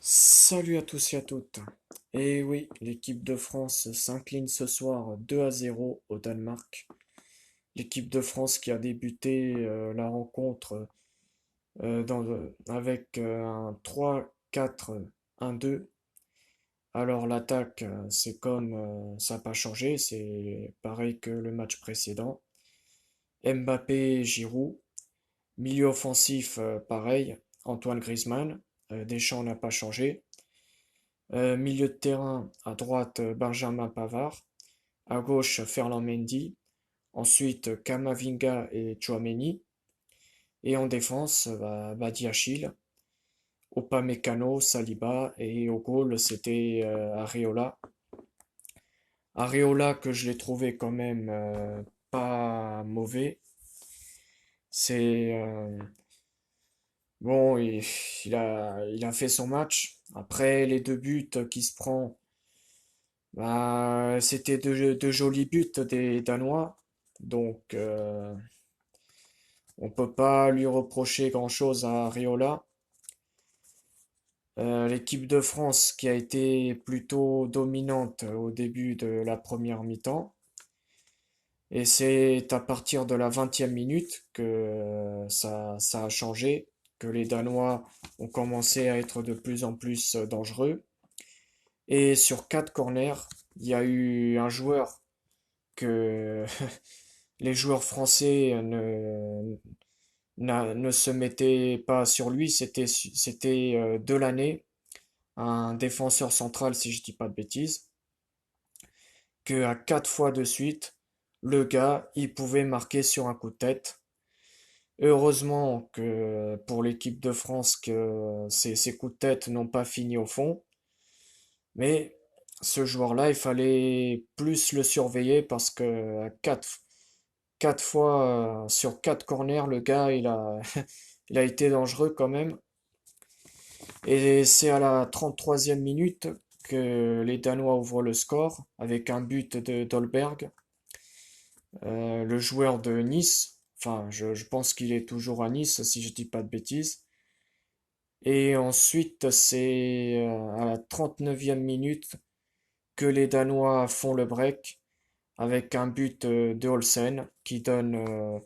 Salut à tous et à toutes. Et oui, l'équipe de France s'incline ce soir 2-0 au Danemark. L'équipe de France qui a débuté la rencontre avec un 3-4-1-2. Alors l'attaque, c'est comme ça n'a pas changé, c'est pareil que le match précédent. Mbappé, Giroud. Milieu offensif, pareil. Antoine Griezmann. Deschamps n'a pas changé. Milieu de terrain, à droite, Benjamin Pavard. À gauche, Ferland Mendy. Ensuite, Kamavinga et Tchouaméni. Et en défense, Badiachil, Upamecano, Saliba. Et au goal, c'était Areola. Areola que je l'ai trouvé quand même pas mauvais. C'est bon, il a fait son match. Après les deux buts qu'il se prend, bah, c'était de jolis buts des Danois, donc on peut pas lui reprocher grand-chose à Riola. L'équipe de France qui a été plutôt dominante au début de la première mi-temps, et c'est à partir de la 20e minute que ça a changé, que les Danois ont commencé à être de plus en plus dangereux. Et sur quatre corners, il y a eu un joueur que les joueurs français ne se mettaient pas sur lui. C'était Delaney, un défenseur central, si je dis pas de bêtises, que à quatre fois de suite, le gars, il pouvait marquer sur un coup de tête. Heureusement que pour l'équipe de France que ces coups de tête n'ont pas fini au fond, mais ce joueur-là, il fallait plus le surveiller parce que à quatre fois sur quatre corners, le gars, il a été dangereux quand même. Et c'est à la 33e minute que les Danois ouvrent le score avec un but de Dolberg, le joueur de Nice. Enfin, je pense qu'il est toujours à Nice, si je dis pas de bêtises. Et ensuite, c'est à la 39e minute que les Danois font le break avec un but de Olsen qui donne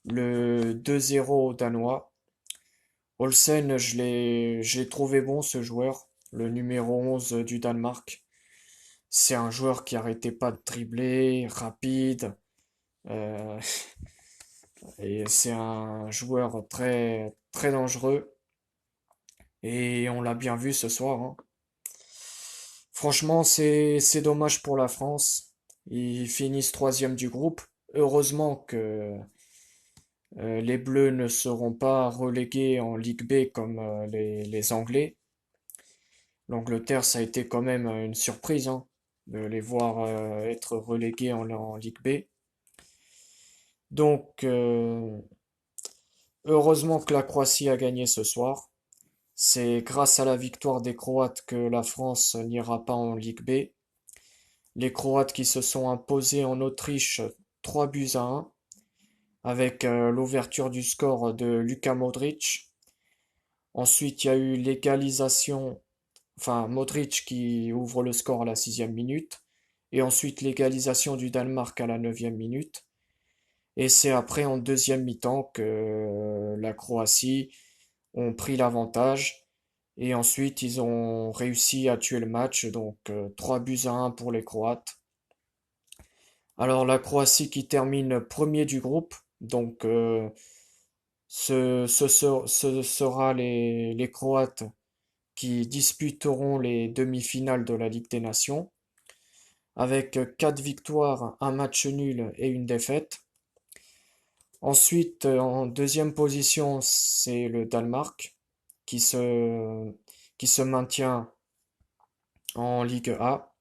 le 2-0 aux Danois. Olsen, j'ai trouvé bon ce joueur, le numéro 11 du Danemark. C'est un joueur qui arrêtait pas de dribbler, rapide, euh, et c'est un joueur très, très dangereux. Et on l'a bien vu ce soir, hein. Franchement, c'est dommage pour la France. Ils finissent troisième du groupe. Heureusement que les Bleus ne seront pas relégués en Ligue B comme les Anglais. L'Angleterre, ça a été quand même une surprise, hein, de les voir être relégués en Ligue B. Donc, heureusement que la Croatie a gagné ce soir. C'est grâce à la victoire des Croates que la France n'ira pas en Ligue B. Les Croates qui se sont imposés en Autriche 3 buts à 1 avec l'ouverture du score de Luka Modric. Ensuite, il y a eu l'égalisation, enfin Modric qui ouvre le score à la 6e minute. Et ensuite l'égalisation du Danemark à la 9e minute. Et c'est après en deuxième mi-temps que la Croatie ont pris l'avantage. Et ensuite, ils ont réussi à tuer le match. Donc 3 buts à 1 pour les Croates. Alors la Croatie qui termine premier du groupe. Donc ce sera les Croates qui disputeront les demi-finales de la Ligue des Nations. Avec 4 victoires, un match nul et une défaite. Ensuite, en deuxième position, c'est le Danemark qui se, qui se maintient en Ligue A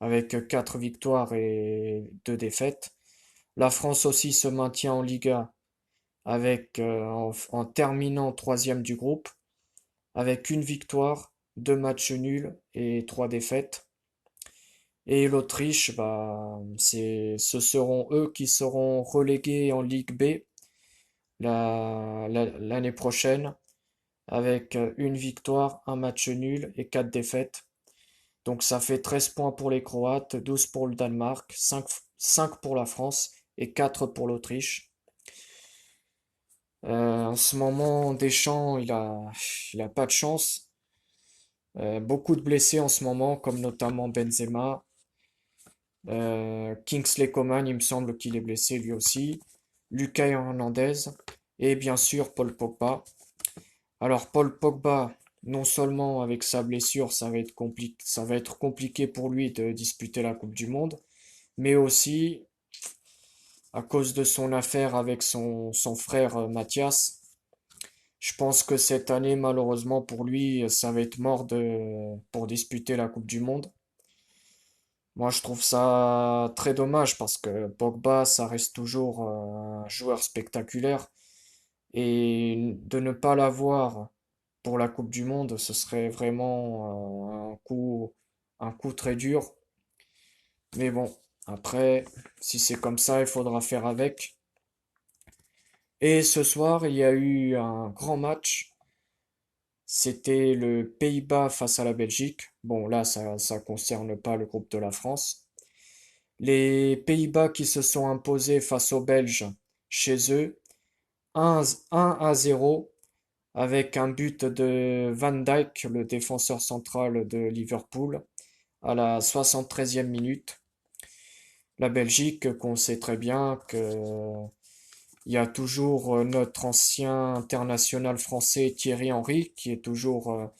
avec 4 victoires et 2 défaites. La France aussi se maintient en Ligue A avec, en terminant troisième du groupe avec une victoire, 2 matchs nuls et 3 défaites. Et l'Autriche, bah, ce seront eux qui seront relégués en Ligue B l'année prochaine avec une victoire, un match nul et 4 défaites. Donc ça fait 13 points pour les Croates, 12 pour le Danemark, 5 pour la France et 4 pour l'Autriche. En ce moment, Deschamps, il a pas de chance. Beaucoup de blessés en ce moment, comme notamment Benzema. Kingsley Coman, il me semble qu'il est blessé lui aussi. Lucas Hernandez. Et bien sûr, Paul Pogba. Alors, Paul Pogba, non seulement avec sa blessure, ça va être compliqué pour lui de disputer la Coupe du Monde, mais aussi à cause de son affaire avec son frère Mathias. Je pense que cette année, malheureusement pour lui, ça va être mort pour disputer la Coupe du Monde. Moi, je trouve ça très dommage parce que Pogba, ça reste toujours un joueur spectaculaire. Et de ne pas l'avoir pour la Coupe du Monde, ce serait vraiment un coup très dur. Mais bon, après, si c'est comme ça, il faudra faire avec. Et ce soir, il y a eu un grand match. C'était le Pays-Bas face à la Belgique. Bon, là, ça concerne pas le groupe de la France. Les Pays-Bas qui se sont imposés face aux Belges chez eux, 1 à 0, avec un but de Van Dijk, le défenseur central de Liverpool, à la 73e minute. La Belgique, qu'on sait très bien que il y a toujours notre ancien international français Thierry Henry qui est toujours